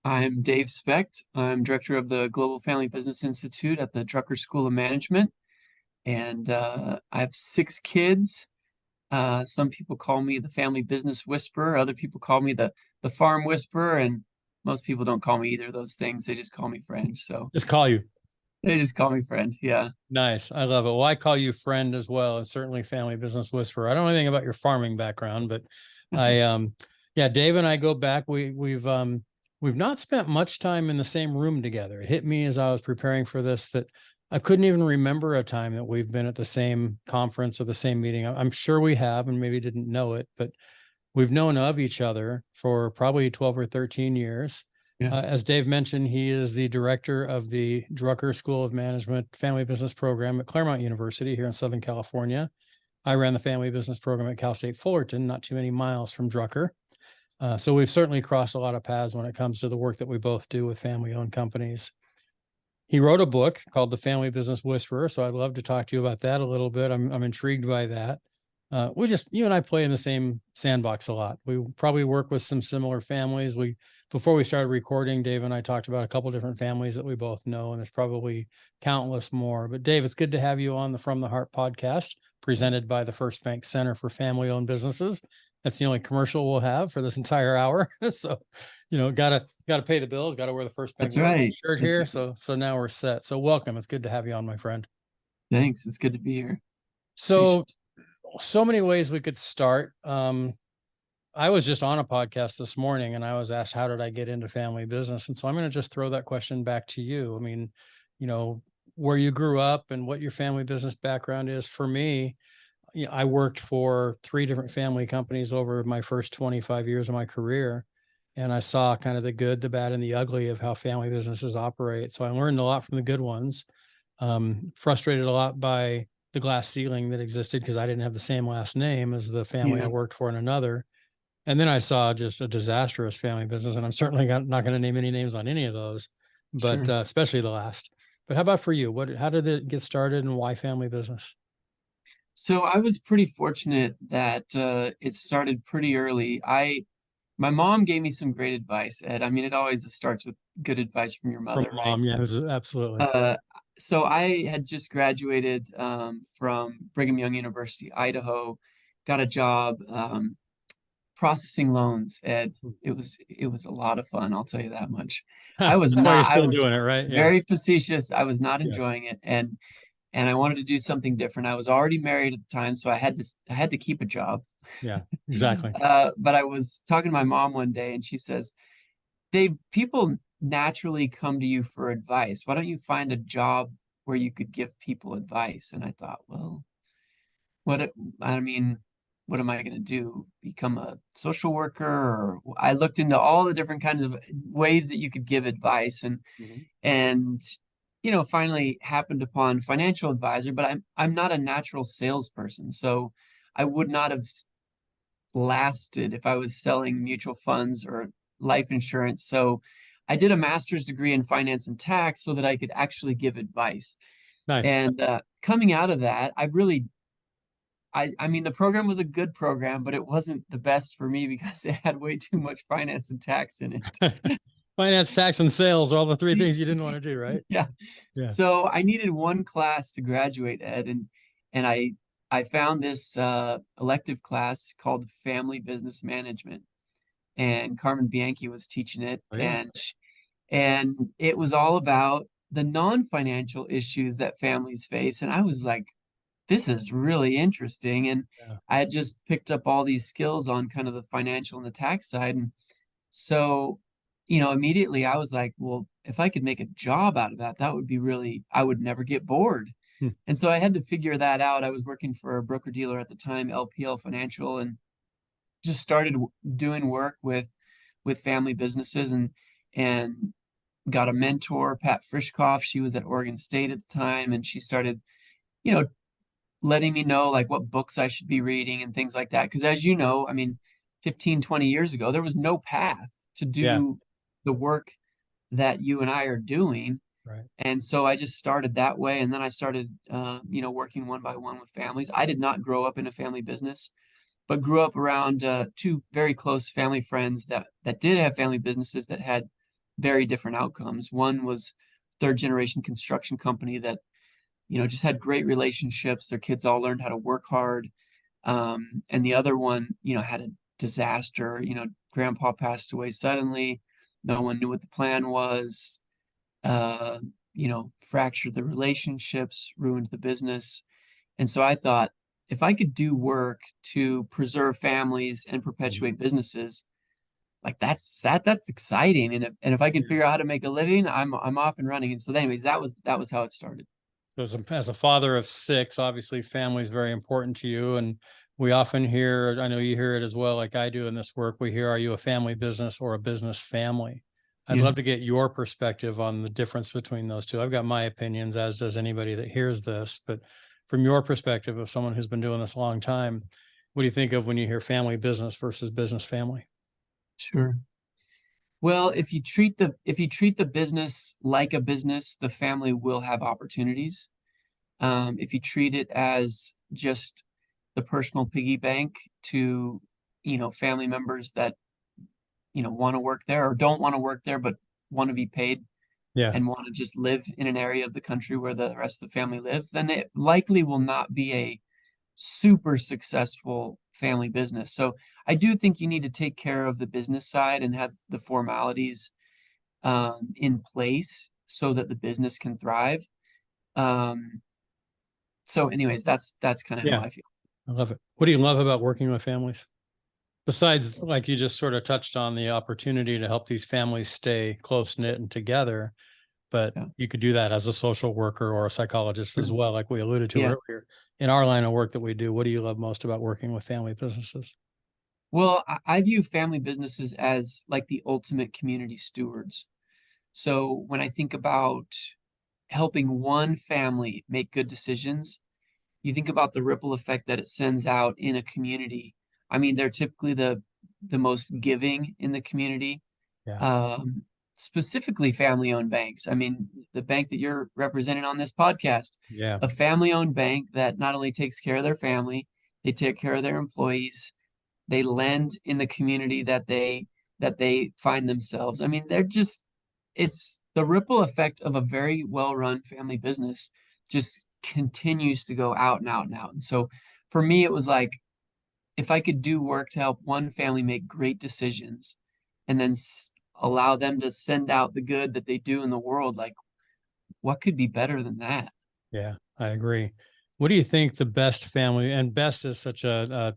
I'm Dave Specht. I'm director of the Global Family Business Institute at the Drucker School of Management, and I have 6 kids. Some people call me the family business whisperer. Other people call me the farm whisperer, and most people don't call me either of those things. They just call me friend. So Just call you. they just call me friend. Yeah. Nice. I love it. Well, I call you friend as well, and certainly family business whisperer. I don't know anything about your farming background, but I yeah, Dave and I go back. We've not spent much time in the same room together. It hit me as I was preparing for this that I couldn't even remember a time that we've been at the same conference or the same meeting. I'm sure we have, and maybe didn't know it, but we've known of each other for probably 12 or 13 years. Yeah. As Dave mentioned, he is the director of the Drucker School of Management Family Business Program at Claremont University here in Southern California. I ran the Family Business Program at Cal State Fullerton, not too many miles from Drucker. So we've certainly crossed a lot of paths when it comes to the work that we both do with family-owned companies. He wrote a book called The Family Business Whisperer, so I'd love to talk to you about that a little bit. I'm intrigued by that. You and I play in the same sandbox a lot. We probably work with some similar families. Before we started recording, Dave and I talked about a couple different families that we both know, and there's probably countless more. But Dave, it's good to have you on the From the Heart podcast, presented by the First Bank Center for Family-Owned Businesses. That's the only commercial we'll have for this entire hour. So, gotta pay the bills, gotta wear the First Bank That's right. shirt here. So now we're set. So welcome. It's good to have you on, my friend. Thanks. It's good to be here. So many ways we could start. I was just on a podcast this morning and I was asked, how did I get into family business? And so I'm going to just throw that question back to you. I mean, where you grew up and what your family business background is. For me, I worked for 3 different family companies over my first 25 years of my career. And I saw kind of the good, the bad, and the ugly of how family businesses operate. So I learned a lot from the good ones, frustrated a lot by the glass ceiling that existed because I didn't have the same last name as the family I worked for in another. And then I saw just a disastrous family business, and I'm certainly not going to name any names on any of those, but Sure. especially the last. But how about for you? How did it get started, and why family business? So I was pretty fortunate that it started pretty early. My mom gave me some great advice, Ed. I mean, it always starts with good advice from your From mother, right? mom, yeah, absolutely. So I had just graduated from Brigham Young University, Idaho, got a job processing loans, Ed. It was a lot of fun, I'll tell you that much. That's why you're I still was doing it, right? Yeah. very facetious. I was not Yes. enjoying it, and I wanted to do something different. I was already married at the time, so I had to keep a job. Yeah, exactly. But I was talking to my mom one day, and she says, Dave, people naturally come to you for advice. Why don't you find a job where you could give people advice? And I thought, well, what I mean, what am I going to do? Become a social worker? Or I looked into all the different kinds of ways that you could give advice, Mhm. and finally happened upon financial advisor. But I'm not a natural salesperson, so I would not have lasted if I was selling mutual funds or life insurance. So I did a master's degree in finance and tax so that I could actually give advice. Nice. And coming out of that, I mean, the program was a good program, but it wasn't the best for me because it had way too much finance and tax in it. Finance, tax, and sales are all the 3 things you didn't want to do, right? Yeah. Yeah. So I needed one class to graduate, Ed, and I found this elective class called Family Business Management, and Carmen Bianchi was teaching it, Oh, yeah. and it was all about the non-financial issues that families face, and I was like, this is really interesting, and Yeah. I had just picked up all these skills on kind of the financial and the tax side, and so immediately I was like, well, if I could make a job out of that, that would be really, I would never get bored. Hmm. And so I had to figure that out. I was working for a broker dealer at the time, LPL Financial, and just started doing work with family businesses, and got a mentor, Pat Frischkoff. She was at Oregon State at the time, and she started, you know, letting me know like what books I should be reading and things like that. Because as you know, I mean, 15, 20 years ago, there was no path to Yeah. do the work that you and I are doing. Right. And so I just started that way. And then I started, working one by one with families. I did not grow up in a family business, but grew up around 2 very close family friends that did have family businesses that had very different outcomes. One was third generation construction company that, just had great relationships. Their kids all learned how to work hard. And the other one, had a disaster. Grandpa passed away suddenly. No one knew what the plan was. Uh, Fractured the relationships, ruined the business. And so I thought, if I could do work to preserve families and perpetuate businesses, like that's exciting. And if I can Yeah. figure out how to make a living, I'm off and running. And so anyways, that was how it started. As a father of six, obviously family is very important to you. And we often hear, I know you hear it as well, like I do in this work, we hear, are you a family business or a business family? I'd Yeah, love to get your perspective on the difference between those two. I've got my opinions, as does anybody that hears this, but from your perspective of someone who's been doing this a long time, what do you think of when you hear family business versus business family? sure. Well, if you treat the business like a business, the family will have opportunities. If you treat it as just the personal piggy bank to, family members that, want to work there or don't want to work there, but want to be paid Yeah. and want to just live in an area of the country where the rest of the family lives, then it likely will not be a super successful family business. So I do think you need to take care of the business side and have the formalities in place so that the business can thrive. Um, so, anyways, that's kind of how Yeah. I feel. I love it. What do you love about working with families? Besides, like you just sort of touched on the opportunity to help these families stay close knit and together, but Yeah, you could do that as a social worker or a psychologist as sure. well, like we alluded to Yeah. earlier. In our line of work that we do, what do you love most about working with family businesses? Well, I view family businesses as like the ultimate community stewards. So when I think about helping one family make good decisions, you think about the ripple effect that it sends out in a community. I mean, they're typically the most giving in the community, Yeah. um, specifically family-owned banks. I mean, the bank that you're representing on this podcast, Yeah. a family-owned bank that not only takes care of their family, they take care of their employees, they lend in the community that they find themselves. I mean, it's the ripple effect of a very well-run family business just continues to go out and out and out. And so for me, it was like if I could do work to help one family make great decisions and then allow them to send out the good that they do in the world, like what could be better than that? Yeah. I agree. What do you think the best family, and best is such a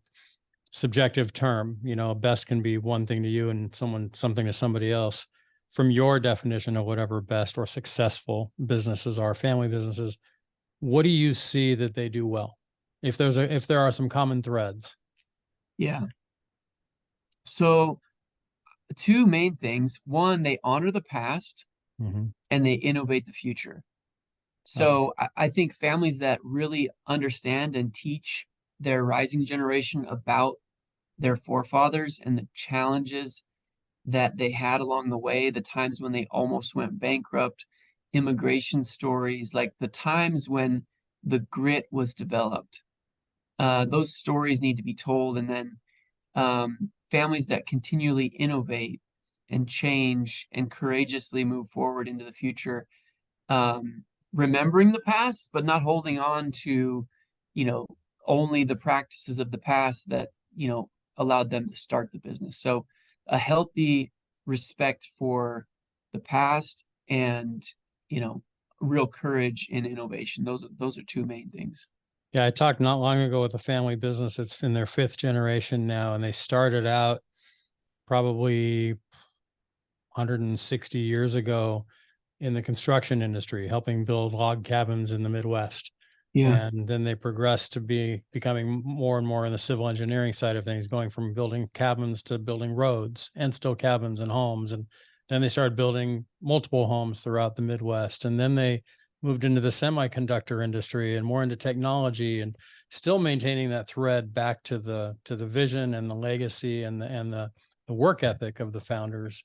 subjective term, best can be one thing to you and something to somebody else. From your definition of whatever best or successful businesses are, family businesses, what do you see that they do well? If there are some common threads. Yeah. So two main things. One, they honor the past Mhm. and they innovate the future. I like So I think families that really understand and teach their rising generation about their forefathers and the challenges that they had along the way, the times when they almost went bankrupt, immigration stories, like the times when the grit was developed. Those stories need to be told, and then families that continually innovate and change and courageously move forward into the future, remembering the past, but not holding on to, you know, only the practices of the past that, allowed them to start the business. So a healthy respect for the past and, you know, real courage in innovation. Those are two main things. Yeah, I talked not long ago with a family business. It's in their fifth generation now, and they started out probably 160 years ago in the construction industry, helping build log cabins in the Midwest. Yeah, And then they progressed to becoming more and more in the civil engineering side of things, going from building cabins to building roads and still cabins and homes. And then they started building multiple homes throughout the Midwest. And then they moved into the semiconductor industry and more into technology, and still maintaining that thread back to the vision and the legacy and the work ethic of the founders.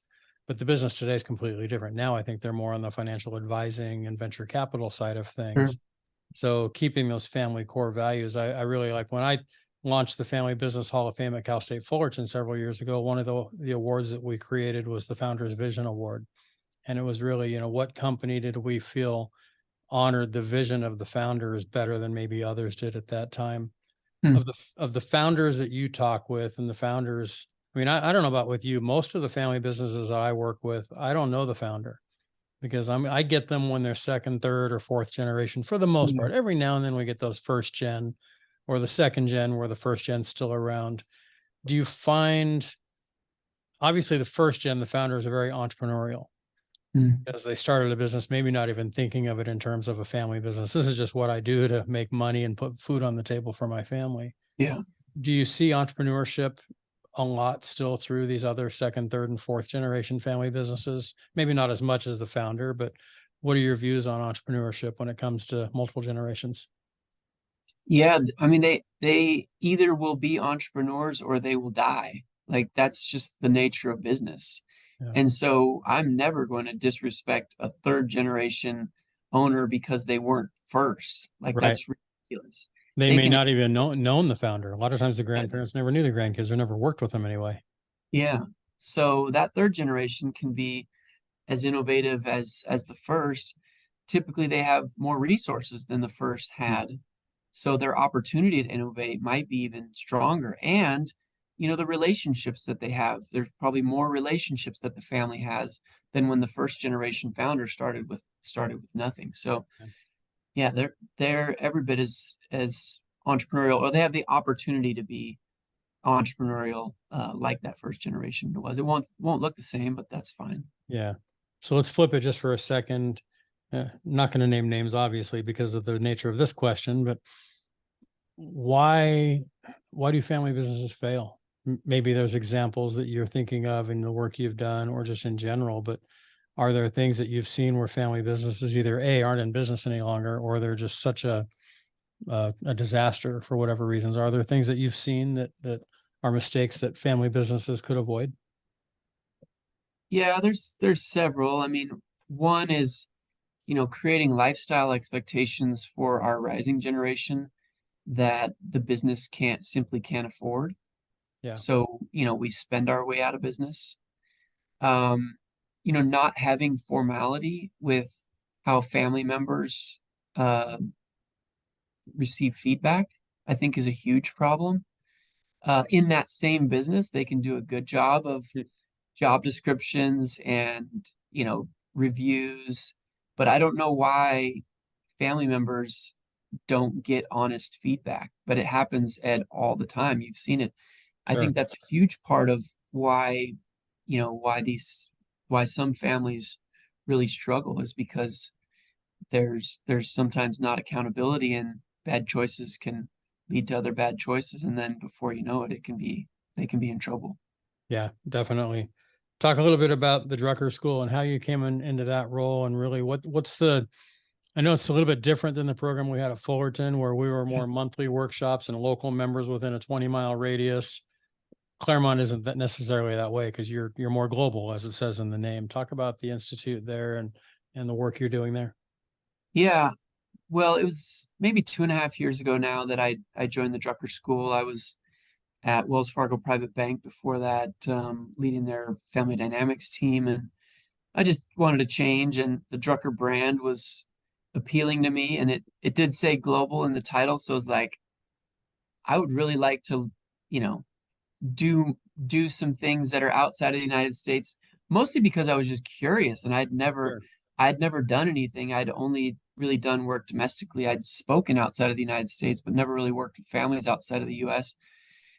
But the business today is completely different. Now I think they're more on the financial advising and venture capital side of sure. things. So keeping those family core values, I really like. When I launched the Family Business Hall of Fame at Cal State Fullerton several years ago, one of the awards that we created was the Founders Vision Award. And it was really, what company did we feel honored the vision of the founders better than maybe others did at that time? Hmm. Of the founders that you talk with and the founders, I mean, I don't know about with you. Most of the family businesses that I work with, I don't know the founder because I get them when they're second, third, or fourth generation for the most Yeah. part. Every now and then we get those first gen or the second gen where the first gen's still around. Do you find, obviously, the first gen, the founders are very entrepreneurial Hmm. because they started a business, maybe not even thinking of it in terms of a family business. This is just what I do to make money and put food on the table for my family. Yeah. Do you see entrepreneurship a lot still through these other second, third, and fourth generation family businesses? Maybe not as much as the founder, but what are your views on entrepreneurship when it comes to multiple generations? Yeah, I mean they either will be entrepreneurs or they will die. Like that's just the nature of business. Yeah. And so I'm never going to disrespect a third generation owner because they weren't first. Like Right. that's ridiculous. They They may can, not even known the founder. A lot of times the grandparents never knew the grandkids or never worked with them anyway. yeah. So that third generation can be as innovative as the first. Typically they have more resources than the first had. So their opportunity to innovate might be even stronger. And, the relationships that they have, there's probably more relationships that the family has than when the first generation founder started with nothing. So Yeah. yeah, they're every bit as entrepreneurial, or they have the opportunity to be entrepreneurial, like that first generation was. It won't look the same, but that's fine. Yeah. So let's flip it just for a second. Not going to name names, obviously, because of the nature of this question, but why why do family businesses fail? Maybe there's examples that you're thinking of in the work you've done or just in general, but are there things that you've seen where family businesses either A, aren't in business any longer, or they're just such a disaster for whatever reasons? Are there things that you've seen that are mistakes that family businesses could avoid? Yeah, there's several. I mean, one is, creating lifestyle expectations for our rising generation that the business can't afford. Yeah, So, we spend our way out of business. Um, not having formality with how family members uh, receive feedback, I think is a huge problem. In that same business, they can do a good job of mm, job descriptions and, reviews, but I don't know why family members don't get honest feedback, but it happens at all the time. You've seen it. I sure. think that's a huge part of why, why some families really struggle is because there's sometimes not accountability and bad choices can lead to other bad choices. And then before you know it, they can be in trouble. Yeah, definitely. Talk a little bit about the Drucker School and how you came into that role, and really what's the. I know it's a little bit different than the program we had at Fullerton, where we were Yeah. more monthly workshops and local members within a 20-mile radius. Claremont isn't that necessarily that way because you're more global, as it says in the name. Talk about the institute there and the work you're doing there. Yeah. Well, it was maybe 2.5 years ago now that I joined the Drucker School. I was at Wells Fargo Private Bank before that, leading their family dynamics team. And I just wanted to change, and the Drucker brand was appealing to me. And it did say global in the title. So it's like, I would really like to, you know, do do some things that are outside of the United States, mostly because I was just curious and Sure. I'd never done anything. I'd only really done work domestically. I'd spoken outside of the United States, but never really worked with families outside of the US.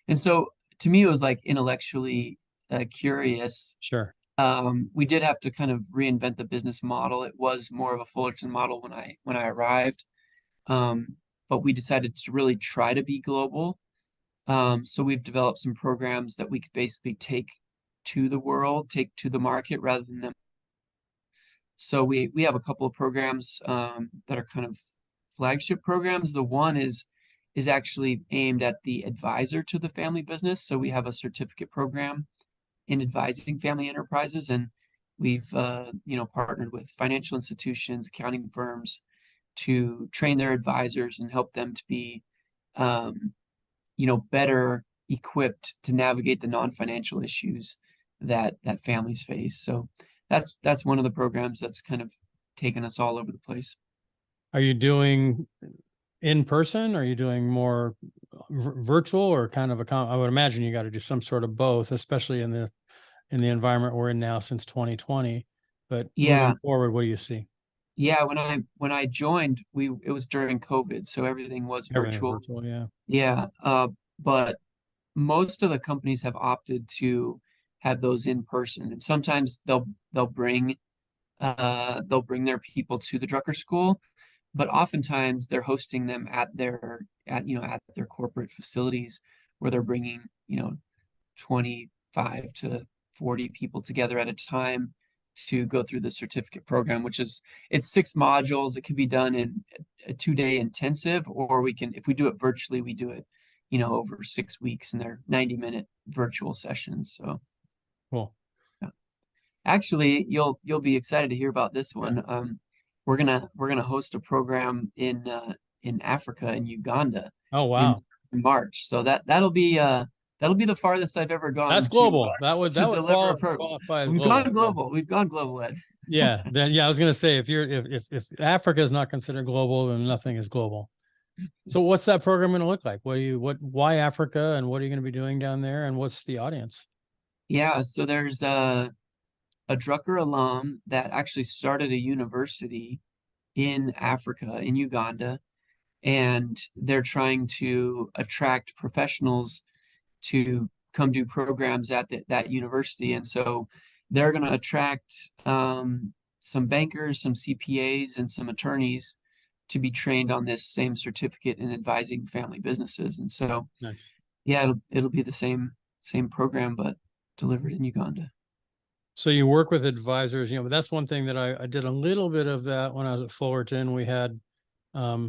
And so to me, it was like intellectually curious. Sure. We did have to kind of reinvent the business model. It was more of a Fullerton model when I arrived, but we decided to really try to be global. So we've developed some programs that we could basically take to the world, take to the market rather than them. So we have a couple of programs that are kind of flagship programs. The one is actually aimed at the advisor to the family business. So we have a certificate program in advising family enterprises, and we've partnered with financial institutions, accounting firms to train their advisors and help them to be um, better equipped to navigate the non-financial issues that families face. So that's one of the programs that's kind of taken us all over the place. Are you doing in person? Are you doing more virtual, or kind of I would imagine you got to do some sort of both, especially in the environment we're in now since 2020. But Yeah, moving forward, what do you see? yeah. When I joined, it was during COVID, so everything was Everything virtual. virtual, yeah. Yeah, but most of the companies have opted to have those in person, and sometimes they'll bring their people to the Drucker School, but oftentimes they're hosting them at their corporate facilities where they're bringing 25 to 40 people together at a time to go through the certificate program, which is it's 6 modules. It can be done in a 2-day intensive, or if we do it virtually, we do it, over 6 weeks, and they're 90-minute virtual sessions. So Cool. yeah. Actually, you'll be excited to hear about this Yeah. one. We're gonna host a program in Africa, in Uganda, Oh, in wow. March. So that'll be the farthest I've ever That's gone global. That would to deliver a program. qualify as We've global. gone global. We've gone global, Ed. Yeah. Then yeah, I was gonna say if Africa is not considered global, then nothing is global. So what's that program going to look like? Why Africa, and what are you going to be doing down there, and what's the audience? Yeah, so there's a Drucker alum that actually started a university in Africa, in Uganda, and they're trying to attract professionals to come do programs at that university. And so they're going to attract some bankers, some CPAs, and some attorneys to be trained on this same certificate in advising family businesses. And so, Nice. yeah, it'll be the same program, but delivered in Uganda. So you work with advisors, but that's one thing that I did a little bit of that when I was at Fullerton. We had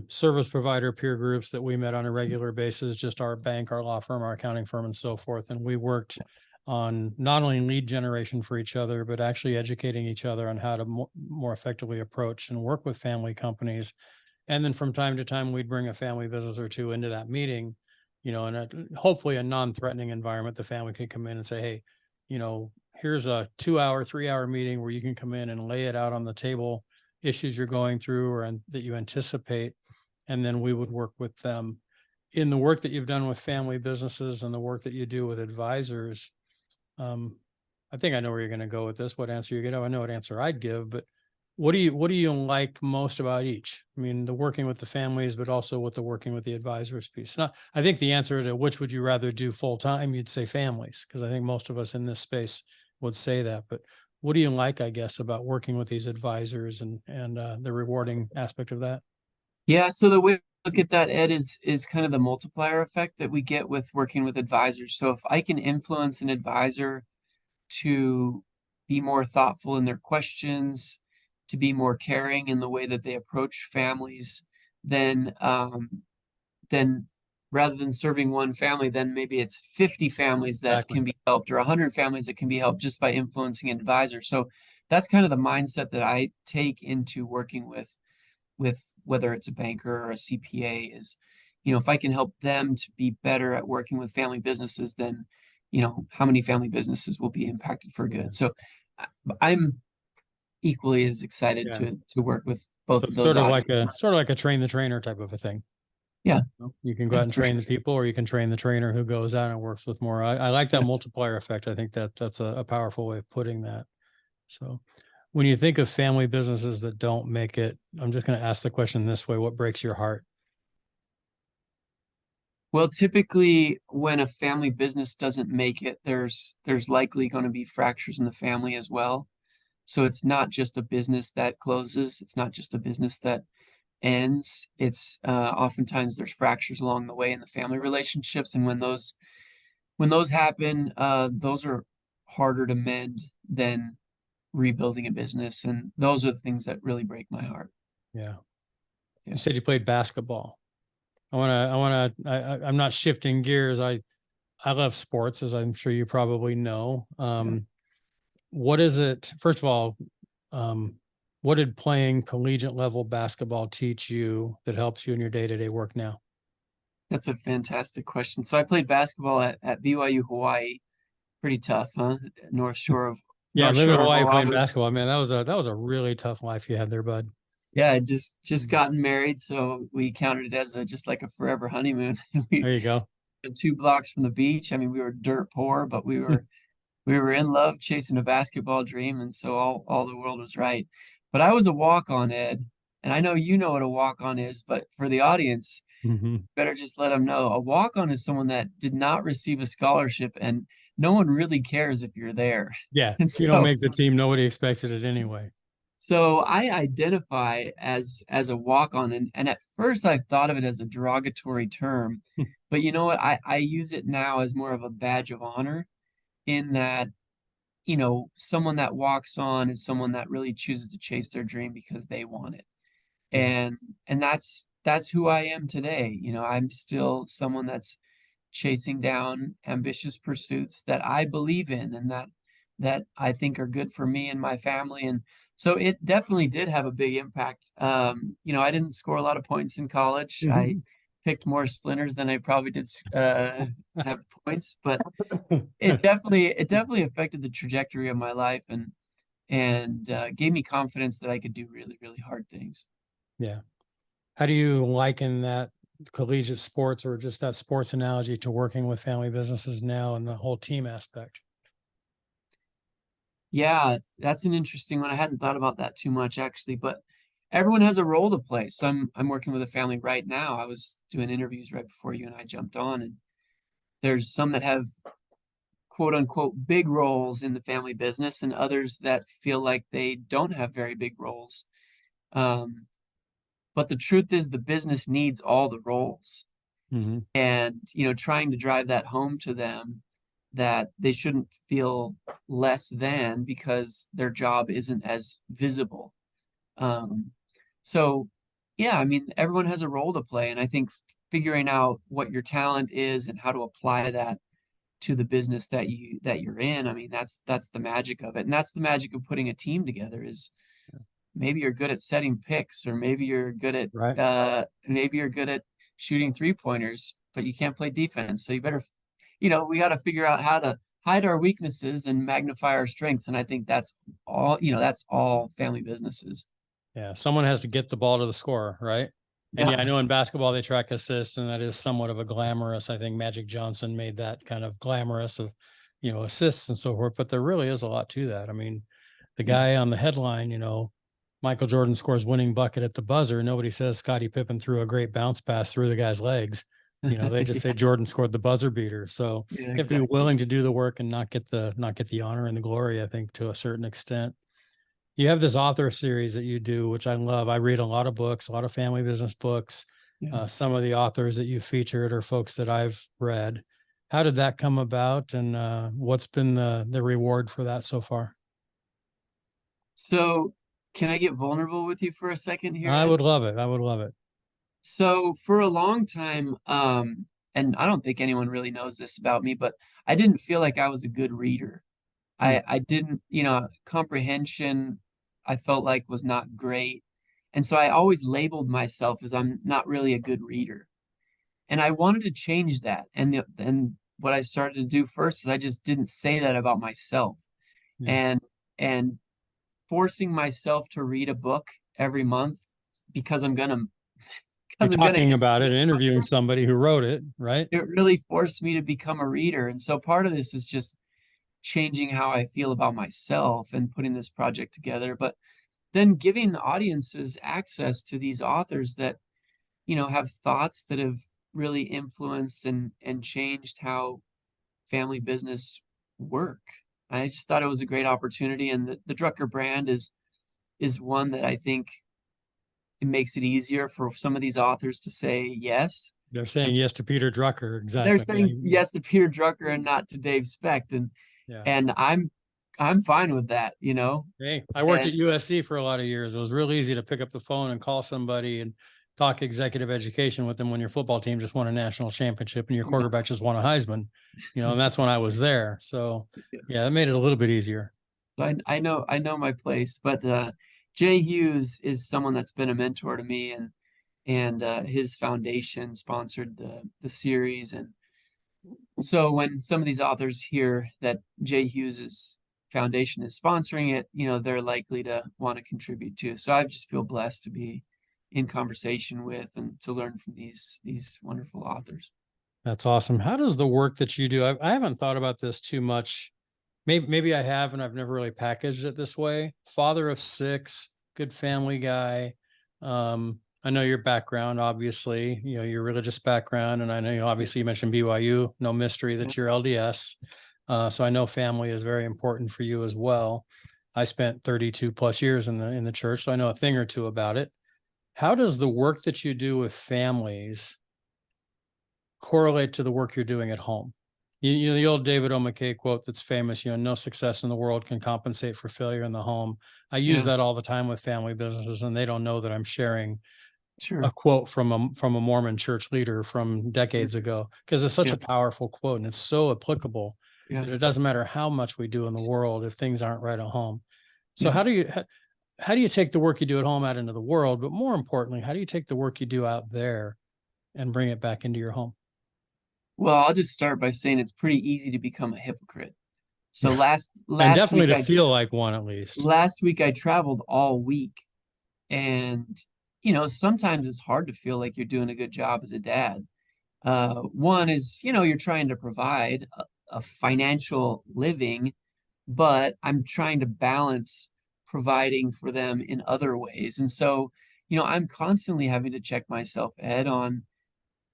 service provider peer groups that we met on a regular basis, just our bank, our law firm, our accounting firm, and so forth. And we worked on not only lead generation for each other, but actually educating each other on how to more effectively approach and work with family companies. And then from time to time, we'd bring a family business or two into that meeting, in hopefully a non-threatening environment. The family could come in and say, hey, here's a 2-hour, 3-hour meeting where you can come in and lay it out on the table, issues you're going through or that you anticipate. And then we would work with them in the work that you've done with family businesses and the work that you do with advisors. I think I know where you're going to go with this, what answer you get. I know what answer I'd give, but what do you like most about each? I mean, the working with the families, but also with the working with the advisors piece. Now, I think the answer to which would you rather do full time, you'd say families, because I think most of us in this space would say that. But what do you like, I guess, about working with these advisors and the rewarding aspect of that? Yeah, so the way I look at that, Ed, is kind of the multiplier effect that we get with working with advisors. So if I can influence an advisor to be more thoughtful in their questions, to be more caring in the way that they approach families, then then rather than serving one family, then maybe it's 50 families that Exactly. can be helped, or 100 families that can be helped just by influencing an advisor. So that's kind of the mindset that I take into working with whether it's a banker or a CPA is, if I can help them to be better at working with family businesses, then, how many family businesses will be impacted for Yeah. good. So I'm equally as excited Yeah. to work with So both of it's those sort of like a train the trainer type of a thing. Yeah, You can go yeah, out and for train sure. the people, or you can train the trainer who goes out and works with more. I like that Yeah. multiplier effect. I think that's a powerful way of putting that. So when you think of family businesses that don't make it, I'm just going to ask the question this way: what breaks your heart? Well, typically when a family business doesn't make it, there's likely going to be fractures in the family as well. So it's not just a business that closes. It's not just a business that ends. It's oftentimes there's fractures along the way in the family relationships, and when those happen, those are harder to mend than rebuilding a business, and those are the things that really break my heart. Yeah. You Yeah. said you played basketball. I'm not shifting gears. I love sports, as I'm sure you probably know. Yeah. What is it? First of all, um, what did playing collegiate level basketball teach you that helps you in your day-to-day work now? That's a fantastic question. So I played basketball at BYU-Hawaii. Pretty tough, huh? North Shore of Yeah, North living in Shore of Hawaii playing Oahu. basketball, man, that was a really tough life you had there, bud. Yeah, I just gotten married, so we counted it as just like a forever honeymoon. We There you go. 2 blocks from the beach. I mean, we were dirt poor, but we were in love chasing a basketball dream, and so all the world was right. But I was a walk-on, Ed, and I know you know what a walk-on is, but for the audience, Hmm. better just let them know. A walk-on is someone that did not receive a scholarship, and no one really cares if you're there. Yeah, And if you don't so make the team, nobody expected it anyway. so I identify as a walk-on, and at first I thought of it as a derogatory term, but you know what? I use it now as more of a badge of honor in that, someone that walks on is someone that really chooses to chase their dream because they want it. Yeah. And that's who I am today. I'm still someone that's chasing down ambitious pursuits that I believe in and that I think are good for me and my family. And so it definitely did have a big impact. I didn't score a lot of points in college. I picked more splinters than I probably did have points, but it definitely affected the trajectory of my life and gave me confidence that I could do really, really hard things. Yeah. How do you liken that collegiate sports or just that sports analogy to working with family businesses now and the whole team aspect? Yeah, that's an interesting one. I hadn't thought about that too much actually, but everyone has a role to play. So I'm working with a family right now. I was doing interviews right before you and I jumped on, and there's some that have quote unquote big roles in the family business and others that feel like they don't have very big roles. Um, but the truth is the business needs all the roles. Hmm. And trying to drive that home to them that they shouldn't feel less than because their job isn't as visible. um, so yeah, I mean, everyone has a role to play, and I think figuring out what your talent is and how to apply that to the business that you're in, I mean, that's the magic of it, and that's the magic of putting a team together. Is maybe you're good at setting picks, or Right. maybe you're good at shooting 3 pointers, but you can't play defense. So you better, we got to figure out how to hide our weaknesses and magnify our strengths. And I think that's all family businesses. Yeah. Someone has to get the ball to the scorer, right? And yeah, I Yeah. know in basketball they track assists, and that is somewhat of a glamorous. I think Magic Johnson made that kind of glamorous of, assists and so forth. But there really is a lot to that. I mean, the Yeah. guy on the headline, Michael Jordan scores winning bucket at the buzzer. Nobody says Scottie Pippen threw a great bounce pass through the guy's legs. They just say Yeah. Jordan scored the buzzer beater. So Yeah, you have to be exactly. willing to do the work and not get the honor and the glory, I think, to a certain extent. You have this author series that you do, which I love. I read a lot of books, a lot of family business books. Yeah. Some of the authors that you featured are folks that I've read. How did that come about, and what's been the reward for that so far? So can I get vulnerable with you for a second here, I Ed? would love it. I would love it. So for a long time, and I don't think anyone really knows this about me, but I didn't feel like I was a good reader. Hmm. I didn't, comprehension I felt like was not great. And so I always labeled myself as I'm not really a good reader. And I wanted to change that. And what I started to do first is I just didn't say that about myself. Yeah. And and forcing myself to read a book every month because I'm gonna You're because I'm gonna talking about it interview and an interviewing author, somebody who wrote it, right? it really forced me to become a reader. And so part of this is just changing how I feel about myself and putting this project together, but then giving audiences access to these authors that, have thoughts that have really influenced and changed how family business work. I just thought it was a great opportunity, and the Drucker brand is one that I think it makes it easier for some of these authors to say yes. They're And saying yes to Peter Drucker. they're Exactly. Yeah. saying yes to Peter Drucker and not to Dave Specht. And Yeah. and I'm fine with that. Hey, I worked And at USC for a lot of years. It was real easy to pick up the phone and call somebody and talk executive education with them when your football team just won a national championship and your yeah, quarterback just won a Heisman, and that's when I was there. So yeah, that made it a little bit easier. so I know my place. But Jay Hughes is someone that's been a mentor to me, and his foundation sponsored the series. And so when some of these authors hear that Jay Hughes is foundation is sponsoring it, they're likely to want to contribute too. So I just feel blessed to be in conversation with and to learn from these wonderful authors. That's awesome. How does the work that you do? I haven't thought about this too much. Maybe I have, and I've never really packaged it this way. Father of six, good family guy. I know your background, obviously, your religious background, and I know obviously you mentioned BYU. No mystery Yeah, that you're LDS. So I know family is very important for you as well. I spent 32 plus years in the church, so I know a thing or two about it. How does the work that you do with families correlate to the work you're doing at home? You know, the old David O. McKay quote that's famous, no success in the world can compensate for failure in the home. I use yeah, that all the time with family businesses, and they don't know that I'm sharing a sure. quote from a Mormon church leader from Sure. decades ago, because it's such Yeah, a powerful quote and it's so applicable yeah. that it doesn't matter how much we do in the world if things aren't right at home. So Yeah. how do you take the work you do at home out into the world, but more importantly, how do you take the work you do out there and bring it back into your home? Well, I'll just start by saying it's pretty easy to become a hypocrite. So And definitely to feel like one at least. last week I traveled all week, and sometimes it's hard to feel like you're doing a good job as a dad. One is, you're trying to provide a financial living, but I'm trying to balance providing for them in other ways. And so, I'm constantly having to check myself, Ed, on,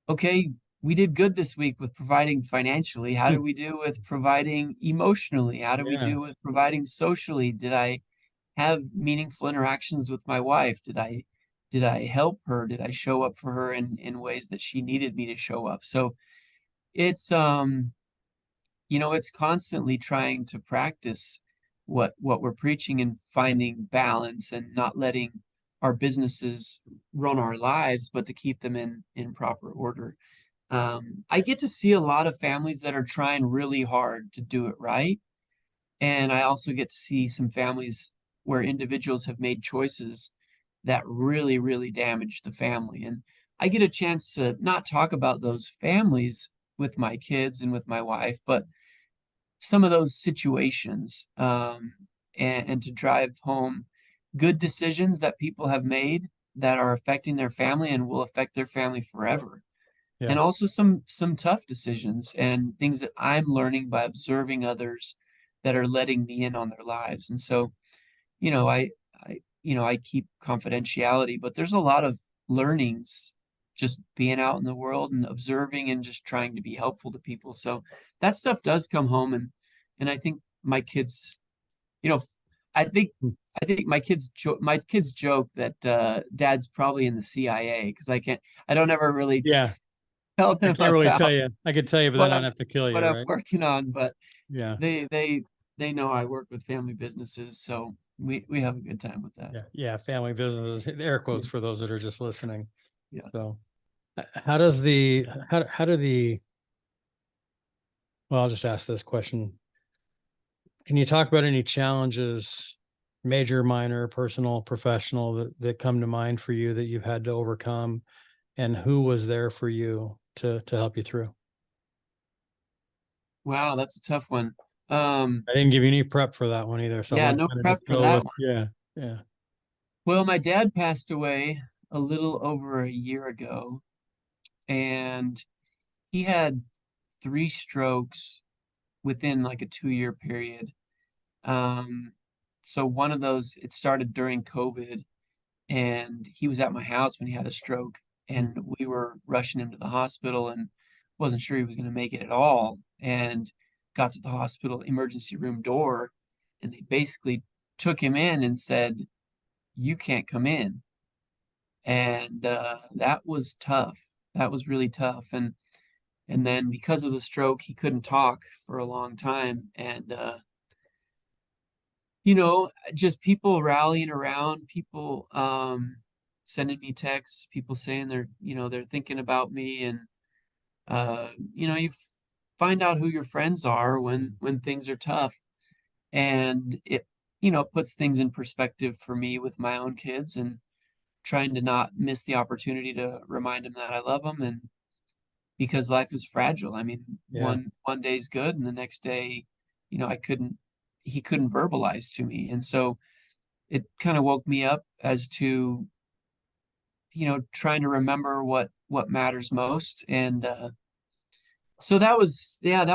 okay, we did good this week with providing financially. How did we do with providing emotionally? How did we Yeah. do with providing socially? Did I have meaningful interactions with my wife? Did I help her? Did I show up for her in ways that she needed me to show up? So it's it's constantly trying to practice what we're preaching and finding balance and not letting our businesses run our lives, but to keep them in proper order. I get to see a lot of families that are trying really hard to do it right. And I also get to see some families where individuals have made choices that really, really damage the family. And I get a chance to not talk about those families with my kids and with my wife, but some of those situations, and to drive home good decisions that people have made that are affecting their family and will affect their family forever. Yeah. And also some tough decisions and things that I'm learning by observing others that are letting me in on their lives. And so, you know, I keep confidentiality, but there's a lot of learnings just being out in the world and observing and just trying to be helpful to people. So that stuff does come home, and I think my kids, you know, I think I think my kids joke that dad's probably in the CIA because I don't ever really Yeah. tell I them can't really tell about you. I could tell you, but then what I'd I'm have to kill what you, I'm right? working on, but Yeah. they know I work with family businesses, so we have a good time with that. Yeah. Yeah. Family businesses, air Yeah, quotes for those that are just listening. yeah. So how does the how do the well, I'll just ask this question. Can you talk about any challenges, major, minor, personal, professional, that come to mind for you that you've had to overcome, and who was there for you to help you through? Wow, that's a tough one. I didn't give you any prep for that one either, so I'm Yeah, gonna no kind of prep just for go that with one. yeah. Well, my dad passed away a little over a year ago, and he had three strokes within like a 2-year period. Um, so one of those, it started during COVID, and he was at my house when he had a stroke, and we were rushing him to the hospital and wasn't sure he was going to make it at all. And got to the hospital emergency room door, and they basically took him in and said, "You can't come in." And that was tough. That was really tough. And then because of the stroke, he couldn't talk for a long time. And just people rallying around, people sending me texts, people saying they're thinking about me, and you find out who your friends are when things are tough, and it puts things in perspective for me with my own kids and trying to not miss the opportunity to remind them that I love them, and because life is fragile. I mean, Yeah. one day's good and the next day, I couldn't he couldn't verbalize to me. And so it kind of woke me up as to, trying to remember what matters most. And so that was, yeah,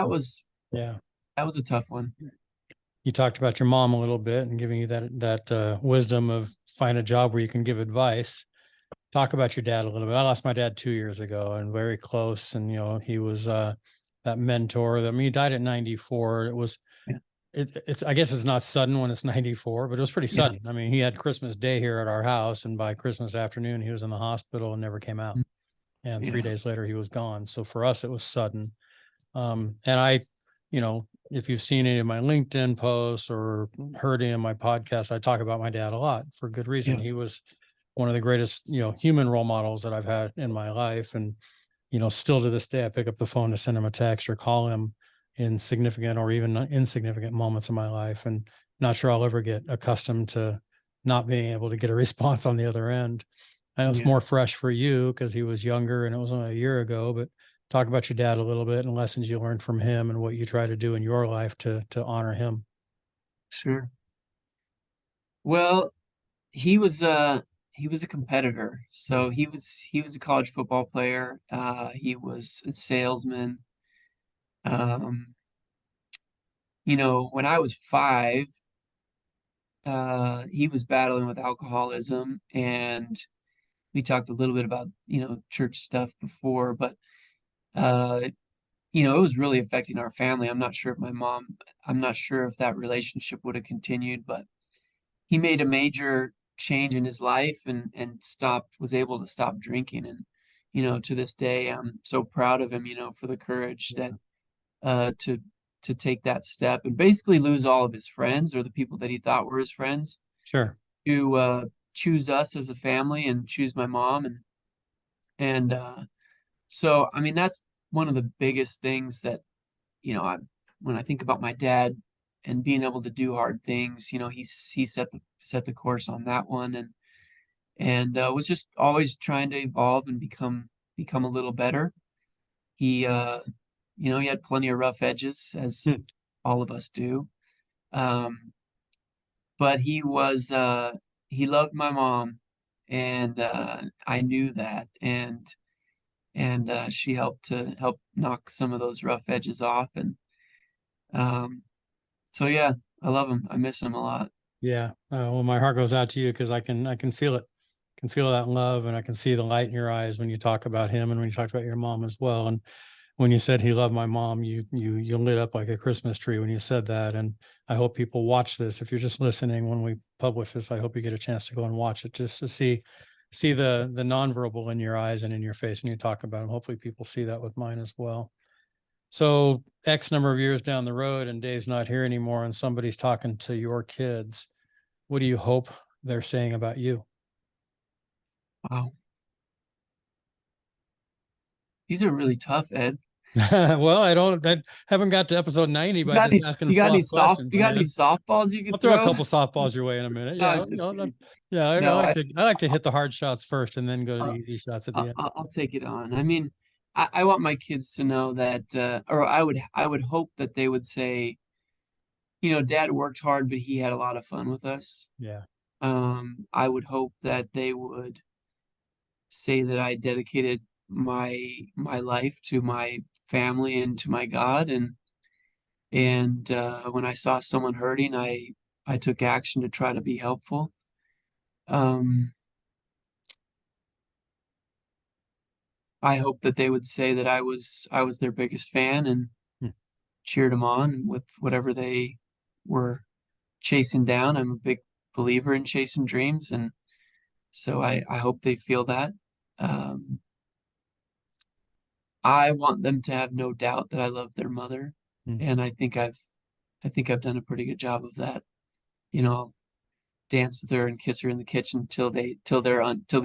Yeah. that was a tough one. You talked about your mom a little bit and giving you that wisdom of find a job where you can give advice. Talk about your dad a little bit. I lost my dad 2 years ago and very close. And, he was that mentor. I mean, he died at 94. It was, Yeah. it's, I guess it's not sudden when it's 94, but it was pretty Yeah. sudden. I mean, he had Christmas Day here at our house, and by Christmas afternoon, he was in the hospital and never came out. And 3 days later, he was gone. So for us, it was sudden. And I, if you've seen any of my LinkedIn posts or heard any of my podcasts, I talk about my dad a lot for good reason. Yeah. He was one of the greatest, human role models that I've had in my life. And, still to this day, I pick up the phone to send him a text or call him in significant or even insignificant moments of my life. And not sure I'll ever get accustomed to not being able to get a response on the other end. I know it's Yeah. more fresh for you because he was younger and it was only a year ago, but talk about your dad a little bit and lessons you learned from him and what you try to do in your life to honor him. Sure. Well, he was a competitor. So he was a college football player. He was a salesman. Um, when I was 5, he was battling with alcoholism, and we talked a little bit about, church stuff before, but uh, it was really affecting our family. I'm not sure if that relationship would have continued, but he made a major change in his life and was able to stop drinking. And, to this day, I'm so proud of him, for the courage that to take that step and basically lose all of his friends, or the people that he thought were his friends, Sure. to choose us as a family and choose my mom. And so, I mean, that's one of the biggest things that, when I think about my dad and being able to do hard things, he set the course on that one, and was just always trying to evolve and become a little better. He he had plenty of rough edges, as Hmm. all of us do. Um, but he loved my mom, and I knew that, and she help knock some of those rough edges off. And so yeah, I love him. I miss him a lot. Yeah. Well, my heart goes out to you because I can feel it. Can feel that love, and I can see the light in your eyes when you talk about him and when you talked about your mom as well. And when you said he loved my mom, you lit up like a Christmas tree when you said that. And I hope people watch this. If you're just listening when we publish this, I hope you get a chance to go and watch it just to see the nonverbal in your eyes and in your face when you talk about him. Hopefully people see that with mine as well. So X number of years down the road and Dave's not here anymore and somebody's talking to your kids, what do you hope they're saying about you? Wow, these are really tough, Ed. Well, I haven't got to episode 90 by just asking fluff questions, You got any man. softballs you I'll could throw a throw? couple softballs your way in a minute. No, Yeah, I'm just kidding. yeah. I No, like to hit the hard shots first and then go to the I'll, easy shots at the end. I'll take it on. I mean, I want my kids to know that, or I would hope that they would say, Dad worked hard, but he had a lot of fun with us. Yeah, I would hope that they would say that I dedicated my life to my family and to my God, and when I saw someone hurting, I took action to try to be helpful. Um, I hope that they would say that I was their biggest fan and hmm, cheered them on with whatever they were chasing down. I'm a big believer in chasing dreams, and so I hope they feel that. Um, I want them to have no doubt that I love their mother, hmm. and I think I've done a pretty good job of that. I'll dance with her and kiss her in the kitchen till the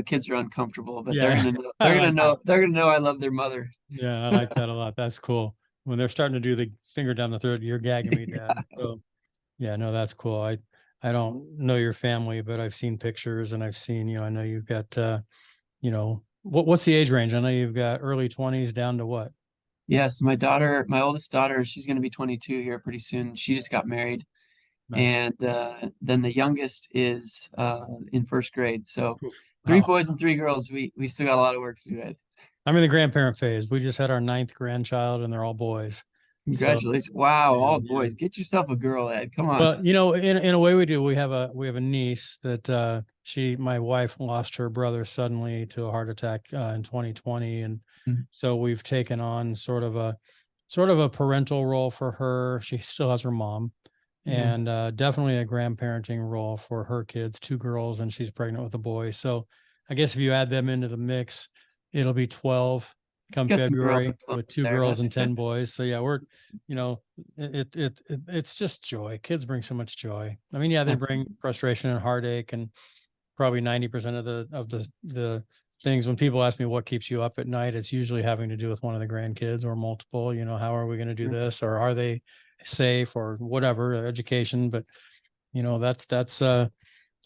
kids are uncomfortable, but they're Yeah. gonna know I like that. they're gonna know I love their mother. Yeah, I like that a lot. That's cool. When they're starting to do the finger down the throat, you're gagging me, Dad. So yeah, no, that's cool. I don't know your family, but I've seen pictures and I've seen, I know you've got what's the age range? I know you've got early 20s down to what? Yes, my oldest daughter, she's gonna be 22 here pretty soon. She just got married, Nice. And then the youngest is in first grade. So Oof. three Wow. boys and three girls. We still got a lot of work to do, Ed. I'm in the grandparent phase. We just had our ninth grandchild and they're all boys. So Congratulations. Wow, yeah, all yeah. boys. Get yourself a girl, Ed. Come on. Well, in a way we do. We have a niece that my wife lost her brother suddenly to a heart attack in 2020, and Mm. so we've taken on sort of a parental role for her. She still has her mom, Yeah. and definitely a grandparenting role for her kids, two girls, and she's pregnant with a boy. So I guess if you add them into the mix, it'll be 12 come Got some girl February with influence two there. girls That's and good. 10 boys. So yeah, it's just joy. Kids bring so much joy. I mean, yeah, they bring Absolutely. frustration and heartache, and probably 90% of the things when people ask me what keeps you up at night, it's usually having to do with one of the grandkids or multiple. How are we going to do Sure. this, or are they safe, or whatever, education. But that's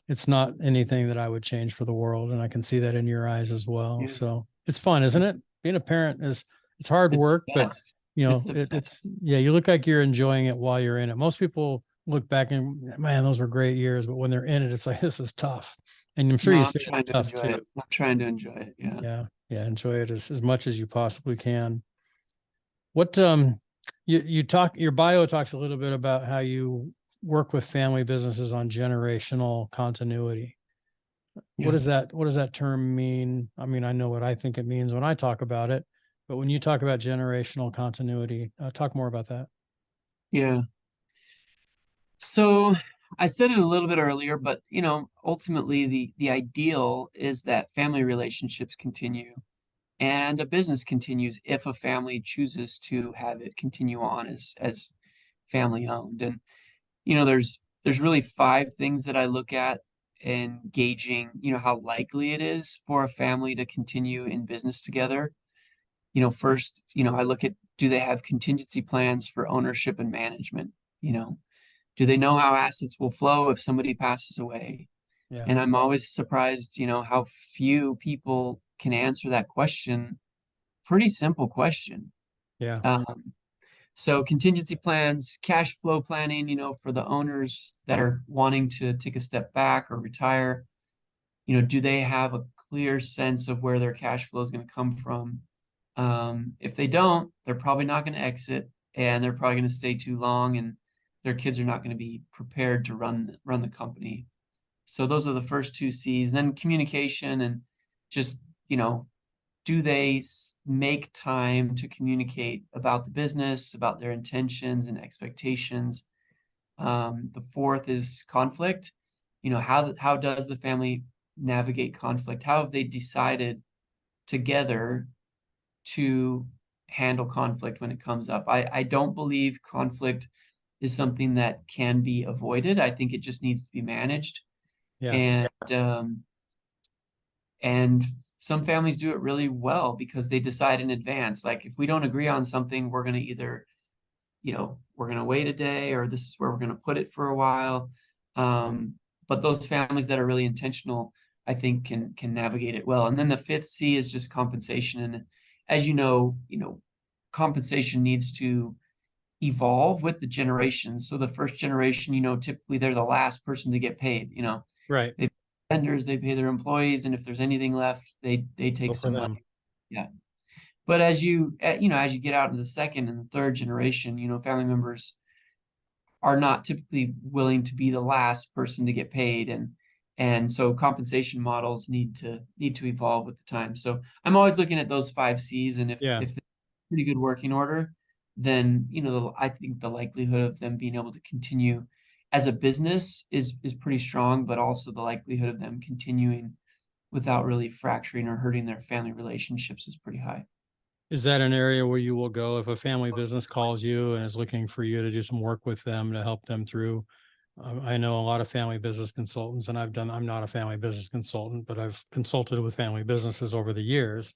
it's not anything that I would change for the world, and I can see that in your eyes as well. Yeah. So it's fun, isn't it? Being a parent it's hard It's work, the but best. It's the it's best. yeah, you look like you're enjoying it while you're in it. Most people look back and, man, those were great years, but when they're in it, it's like, this is tough. And I'm sure No, you I'm say it's trying to tough enjoy too. it. I'm trying to enjoy it. Yeah. Yeah, yeah, enjoy it as much as you possibly can. What your bio talks a little bit about how you work with family businesses on generational continuity. What Yeah. does that term mean? I mean, I know what I think it means when I talk about it, but when you talk about generational continuity, talk more about that. Yeah. So I said it a little bit earlier, but ultimately the ideal is that family relationships continue and a business continues if a family chooses to have it continue on as family owned. And there's really five things that I look at in gauging, how likely it is for a family to continue in business together. First, I look at, do they have contingency plans for ownership and management? You know, do they know how assets will flow if somebody passes away? Yeah, And I'm always surprised, how few people can answer that question. Pretty simple question. yeah, Um, so contingency plans, cash flow planning, for the owners that are wanting to take a step back or retire, do they have a clear sense of where their cash flow is going to come from? If they don't, they're probably not going to exit and they're probably going to stay too long and their kids are not going to be prepared to run the company. So those are the first two C's. And then communication and just, do they make time to communicate about the business, about their intentions and expectations? The fourth is conflict. How does the family navigate conflict? How have they decided together to handle conflict when it comes up? I don't believe conflict is something that can be avoided. I think it just needs to be managed. yeah, And some families do it really well because they decide in advance. Like if we don't agree on something, we're going to either, we're going to wait a day or this is where we're going to put it for a while. But those families that are really intentional, I think can navigate it well. And then the fifth C is just compensation. And as compensation needs to evolve with the generations. So the first generation, typically they're the last person to get paid. right. They vendors, they pay their employees, and if there's anything left, they take Go for some them. money. Yeah. But as you get out into the second and the third generation, family members are not typically willing to be the last person to get paid, and so compensation models need to evolve with the time. So I'm always looking at those five C's, and if Yeah. if they're in pretty good working order, then I think the likelihood of them being able to continue as a business is pretty strong, but also the likelihood of them continuing without really fracturing or hurting their family relationships is pretty high. Is that an area where you will go if a family business calls you and is looking for you to do some work with them to help them through? I know a lot of family business consultants, and I'm not a family business consultant, but I've consulted with family businesses over the years.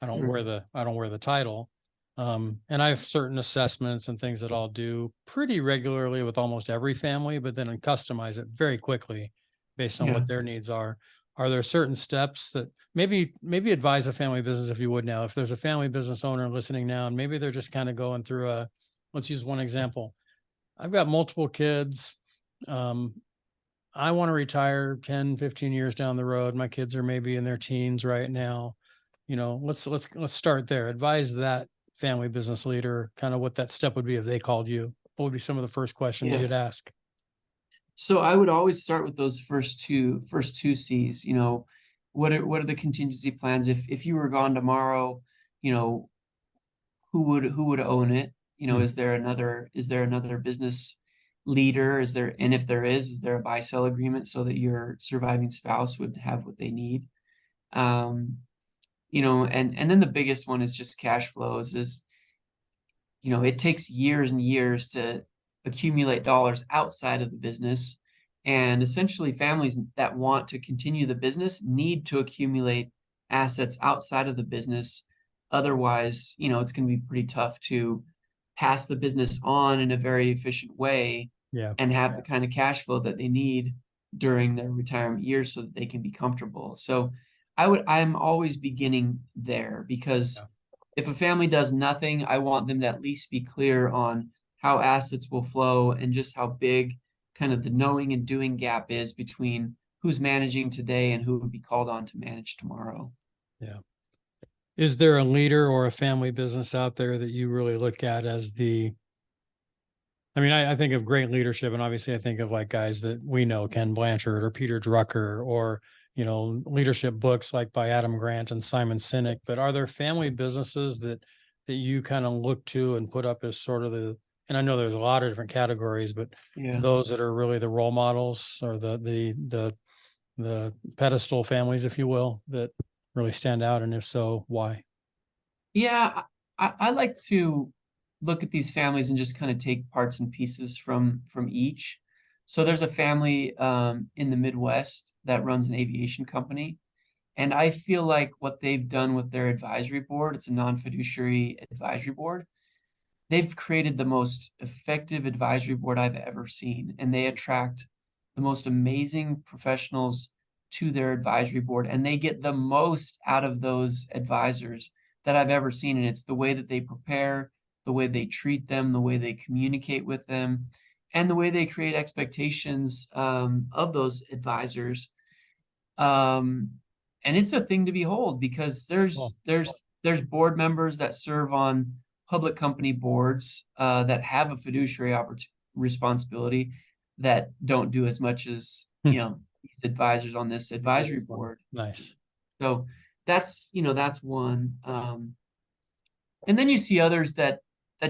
Sure. I don't wear the title. And I have certain assessments and things that I'll do pretty regularly with almost every family, but then I customize it very quickly based on Yeah. what their needs are. Are there certain steps that maybe advise a family business, if you would, now, if there's a family business owner listening now, and maybe they're just kind of going through let's use one example. I've got multiple kids. I want to retire 10, 15 years down the road. My kids are maybe in their teens right now. Let's start there. Advise that family business leader kind of what that step would be if they called you. What would be some of the first questions you'd ask? So I would always start with those first two C's. What are the contingency plans if you were gone tomorrow? You know, who would own it? Hmm. Is there another business leader? And if there is there a buy-sell agreement so that your surviving spouse would have what they need? Um, and then the biggest one is just cash flows. It takes years and years to accumulate dollars outside of the business. And essentially, families that want to continue the business need to accumulate assets outside of the business. Otherwise, it's going to be pretty tough to pass the business on in a very efficient way Yeah. and have the kind of cash flow that they need during their retirement years so that they can be comfortable. So I'm always beginning there because if a family does nothing, I want them to at least be clear on how assets will flow and just how big kind of the knowing and doing gap is between who's managing today and who would be called on to manage tomorrow. Yeah. Is there a leader or a family business out there that you really look at as I think of great leadership, and obviously I think of like guys that we know, Ken Blanchard or Peter Drucker, or, leadership books like by Adam Grant and Simon Sinek. But are there family businesses that you kind of look to and put up as sort of and I know there's a lot of different categories, but those that are really the role models or the pedestal families, if you will, that really stand out? And if so, why? Yeah, I like to look at these families and just kind of take parts and pieces from each. So there's a family in the Midwest that runs an aviation company. And I feel like what they've done with their advisory board, it's a non-fiduciary advisory board. They've created the most effective advisory board I've ever seen. And they attract the most amazing professionals to their advisory board. And they get the most out of those advisors that I've ever seen. And it's the way that they prepare, the way they treat them, the way they communicate with them, and the way they create expectations of those advisors. And it's a thing to behold because there's board members that serve on public company boards that have a fiduciary responsibility that don't do as much as these advisors on this advisory board. Nice. So that's one. And then you see others that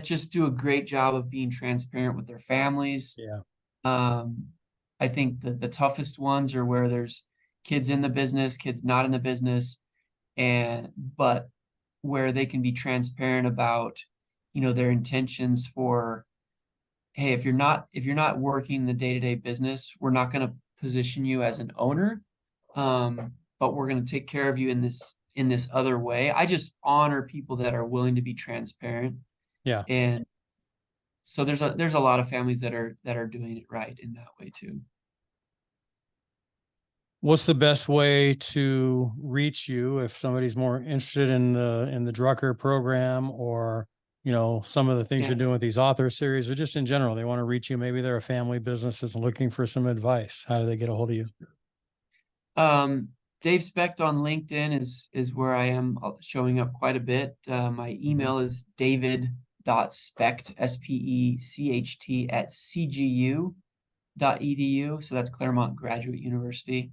just do a great job of being transparent with their families. Yeah. I think the toughest ones are where there's kids in the business, kids not in the business, but where they can be transparent about, their intentions for, hey, if you're not working the day-to-day business, we're not going to position you as an owner, but we're going to take care of you in this other way. I just honor people that are willing to be transparent. Yeah. And so there's a lot of families that are doing it right in that way too. What's the best way to reach you if somebody's more interested in the Drucker program, or some of the things you're doing with these author series, or just in general, they want to reach you? Maybe they're a family business that's looking for some advice. How do they get a hold of you? Dave Specht on LinkedIn is where I am showing up quite a bit. My email is david.specht, SPECHT, @cgu.edu. So that's Claremont Graduate University.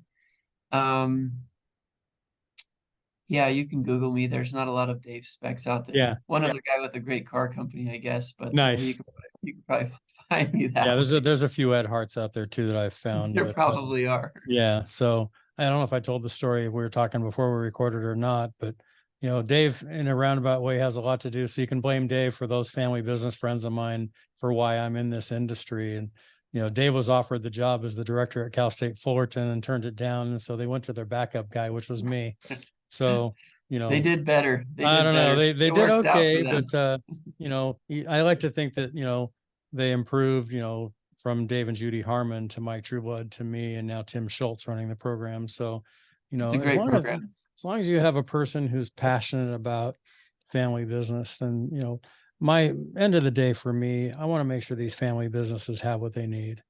Yeah, you can Google me. There's not a lot of Dave Spechts out there. Yeah. One other guy with a great car company, I guess, but Nice. You can probably find me that. Yeah, there's a few Ed Harts out there too that I've found. There probably are. Yeah. So I don't know if I told the story we were talking before we recorded or not, but Dave in a roundabout way has a lot to do. So you can blame Dave for those family business friends of mine for why I'm in this industry. And Dave was offered the job as the director at Cal State Fullerton and turned it down. And so they went to their backup guy, which was me. So, they did better. I don't know. They did okay, but I like to think that, they improved, from Dave and Judy Harmon to Mike Trueblood to me, and now Tim Schultz running the program. So, it's a great program. As long as you have a person who's passionate about family business, then, my end of the day for me, I want to make sure these family businesses have what they need.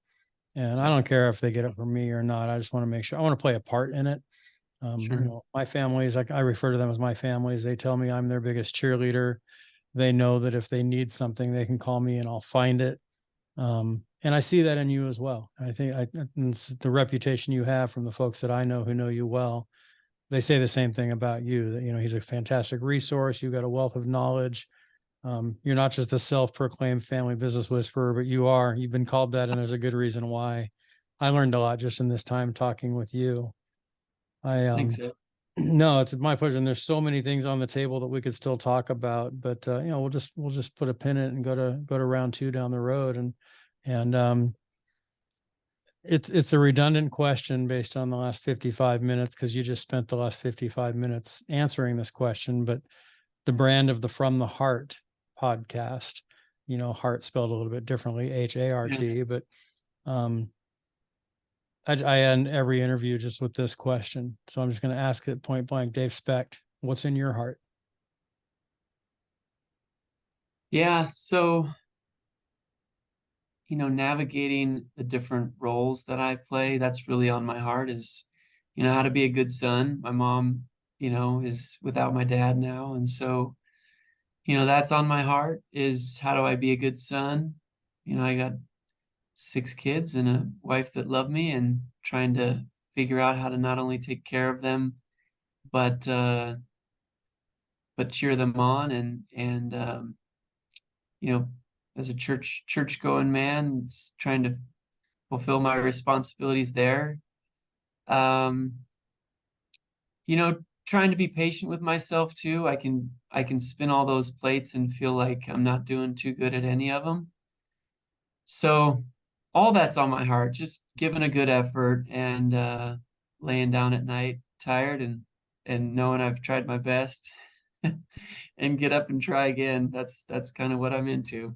And I don't care if they get it from me or not. I just want to make sure I want to play a part in it. Sure. My families, like I refer to them as my families. They tell me I'm their biggest cheerleader. They know that if they need something, they can call me and I'll find it. And I see that in you as well. I think it's the reputation you have from the folks that I know who know you well. They say the same thing about you, that, he's a fantastic resource. You've got a wealth of knowledge. You're not just the self-proclaimed family business whisperer, but you've been called that. And there's a good reason why. I learned a lot just in this time talking with you. I, Thanks. Ed. no, it's my pleasure. And there's so many things on the table that we could still talk about, but we'll just put a pin in it and go to round two down the road. And it's a redundant question based on the last 55 minutes, because you just spent the last 55 minutes answering this question. But the brand of the From the Heart podcast, Hart spelled a little bit differently, Yeah. HART, but I end every interview just with this question. So I'm just going to ask it point blank. Dave Specht, what's in your heart? Yeah. So, navigating the different roles that I play, that's really on my heart is, how to be a good son. My mom, is without my dad now. And so, that's on my heart is how do I be a good son? I got 6 kids and a wife that love me and trying to figure out how to not only take care of them, but cheer them on and you know, as a church going man, it's trying to fulfill my responsibilities there. Um, trying to be patient with myself too. I can spin all those plates and feel like I'm not doing too good at any of them. So all that's on my heart, just giving a good effort and laying down at night tired and knowing I've tried my best and get up and try again. That's kind of what I'm into.